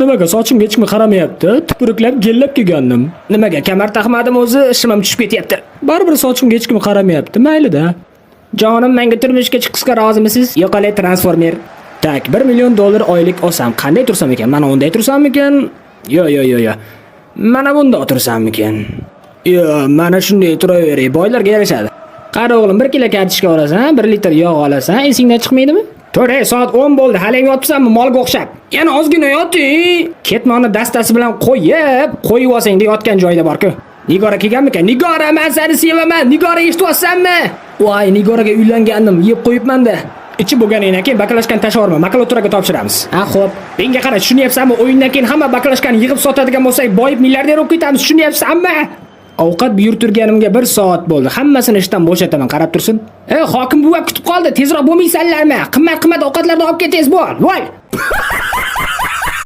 Nimaga sochimga hech kim qaramayapti? Tupuruklab, gellab kelgandim. Nimaga kamar taqmadim o'zi, ishim ham tushib ketyapti. Baribir sochimga hech kim qaramayapti, mayli-da. Jonim, menga turmushga chiqishga rozimisiz? Yo'qolay transformer. Tak, $1 million oylik olsam, qanday tursam ekan? Mana unday tursammikan? Yo. Mana bunda o'tirsammikan? Yo, mana shunday turaveray, boylarga yarashadi. Qara o'g'lim, 1 kilo kartoshka olasan, 1 litr yog' olasan, esingdan chiqmaydimi? To'g'ri, soat 10 bo'ldi, hali yotibsanmi molga o'xshab? Yana ozgina yoting. Ketmonni dastasi bilan qo'yib olsang-da yotgan joyida bor-ku. Nigora kelganmikan? Nigora, men seni sevaman. Nigora, eshityapsanmi? Voy, Nigoraga uylangandim, yeb qo'yibman-da. Ichi bo'lganingdan keyin bakalashkani tashlavorma, makuloturaga topshiramiz. Ha, xo'p. Menga qara, tushunyapsanmi? O'yindan keyin hamma bakalashkani yig'ib sotadigan bo'lsak, boyib milliarder bo'lib ketamiz, tushunyapsanmi? Ovqat buyurtirganimga 1 soat bo'ldi. Hammasini ishdan bo'shataman, qarab tursin. Hokim buva kutib qoldi. Tezroq bo'lmaysanlarmi? Qimmat ovqatlarni olib ketasiz bo'l. Voy!